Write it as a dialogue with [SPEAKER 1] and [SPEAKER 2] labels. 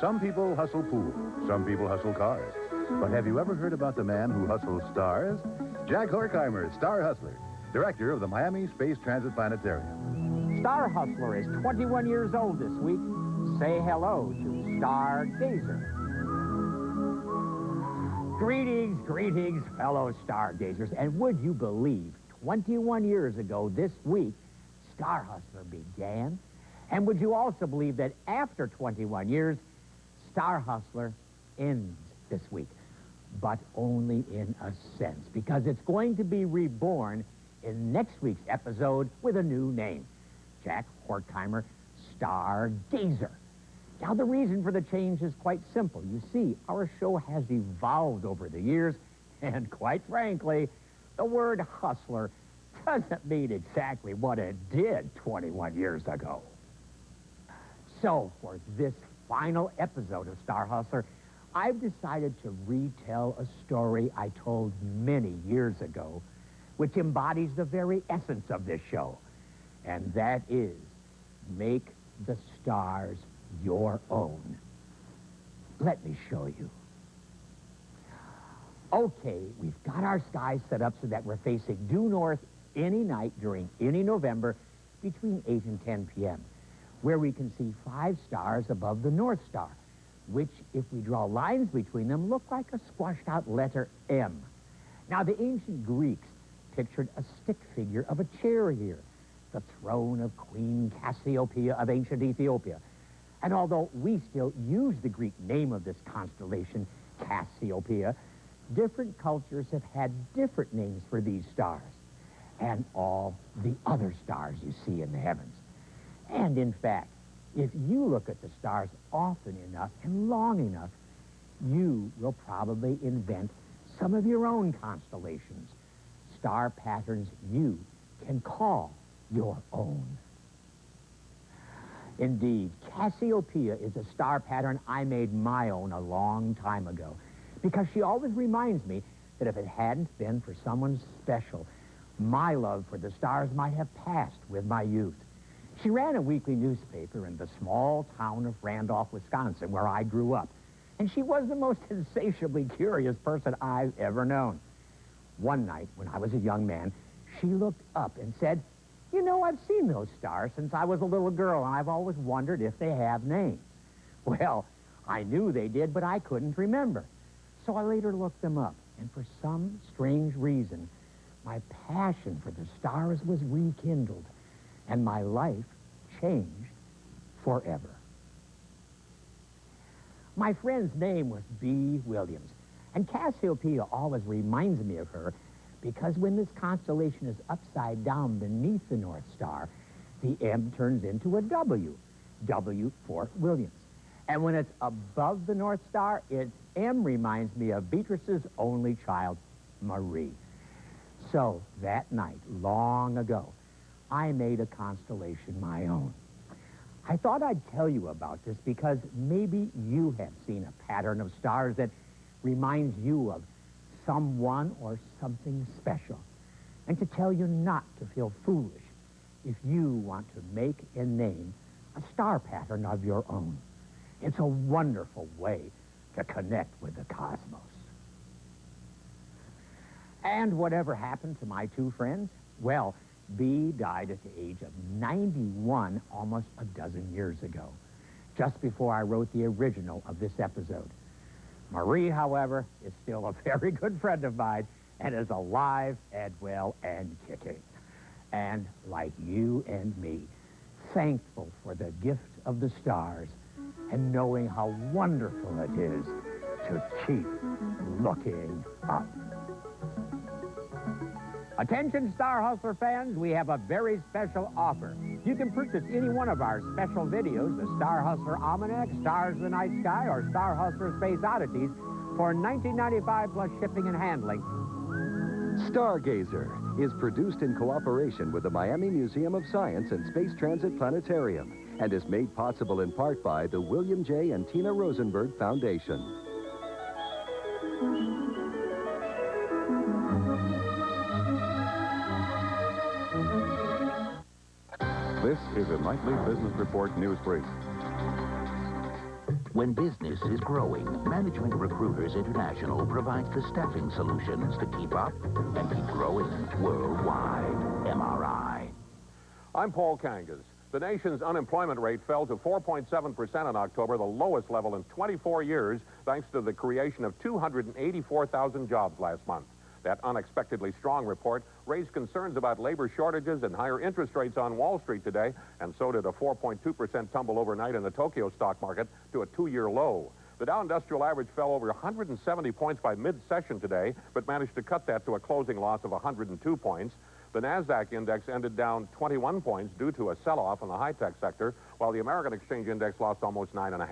[SPEAKER 1] Some people hustle pool. Some people hustle cars. But have you ever heard about the man who hustles stars? Jack Horkheimer, Star Hustler, director of the Miami Space Transit Planetarium.
[SPEAKER 2] Star Hustler is 21 years old this week. Say hello to Stargazer. Greetings, greetings, fellow stargazers. And would you believe, 21 years ago this week, Star Hustler began? And would you also believe that after 21 years, Star Hustler ends this week? But only in a sense, because it's going to be reborn in next week's episode with a new name. Jack Horkheimer, Stargazer. Now, the reason for the change is quite simple. You see, our show has evolved over the years, and quite frankly, the word hustler doesn't mean exactly what it did 21 years ago. So, for this final episode of Star Hustler, I've decided to retell a story I told many years ago, which embodies the very essence of this show. And that is, make the stars your own. Let me show you. Okay, we've got our skies set up so that we're facing due north any night during any November between 8 and 10 p.m., where we can see 5 stars above the North Star, which, if we draw lines between them, look like a squashed-out letter M. Now, the ancient Greeks pictured a stick figure of a chair here, the throne of Queen Cassiopeia of ancient Ethiopia. And although we still use the Greek name of this constellation, Cassiopeia, different cultures have had different names for these stars and all the other stars you see in the heavens. And in fact, if you look at the stars often enough and long enough, you will probably invent some of your own constellations, star patterns you can call your own. Indeed, Cassiopeia is a star pattern I made my own a long time ago, because she always reminds me that if it hadn't been for someone special, my love for the stars might have passed with my youth. She ran a weekly newspaper in the small town of Randolph, Wisconsin, where I grew up, and she was the most insatiably curious person I've ever known. One night, when I was a young man, she looked up and said, "You know, I've seen those stars since I was a little girl, and I've always wondered if they have names." Well, I knew they did, but I couldn't remember. So I later looked them up, and for some strange reason, my passion for the stars was rekindled, and my life changed forever. My friend's name was B. Williams, and Cassiopeia always reminds me of her because when this constellation is upside down beneath the North Star, the M turns into a W, W for Williams. And when it's above the North Star, its M reminds me of Beatrice's only child, Marie. So that night, long ago, I made a constellation my own. I thought I'd tell you about this because maybe you have seen a pattern of stars that reminds you of someone or something special, and to tell you not to feel foolish if you want to make and name a star pattern of your own. It's a wonderful way to connect with the cosmos. And whatever happened to my two friends? Well, B died at the age of 91 almost a dozen years ago, just before I wrote the original of this episode. Marie, however, is still a very good friend of mine and is alive and well and kicking. And like you and me, thankful for the gift of the stars and knowing how wonderful it is to keep looking up. Attention Star Hustler fans, we have a very special offer. You can purchase any one of our special videos, the Star Hustler Almanac, Stars in the Night Sky, or Star Hustler Space Oddities, for $19.95 plus shipping and handling.
[SPEAKER 3] Stargazer is produced in cooperation with the Miami Museum of Science and Space Transit Planetarium and is made possible in part by the William J. and Tina Rosenberg Foundation.
[SPEAKER 4] This is a nightly business report news brief. When business is growing, Management Recruiters International provides the staffing solutions to keep up and keep growing worldwide. MRI.
[SPEAKER 5] I'm Paul Kangas. The nation's unemployment rate fell to 4.7% in October, the lowest level in 24 years, thanks to the creation of 284,000 jobs last month. That unexpectedly strong report raised concerns about labor shortages and higher interest rates on Wall Street today, and so did a 4.2% tumble overnight in the Tokyo stock market to a two-year low. The Dow Industrial Average fell over 170 points by mid-session today, but managed to cut that to a closing loss of 102 points. The NASDAQ index ended down 21 points due to a sell-off in the high-tech sector, while the American Exchange Index lost almost 9.5.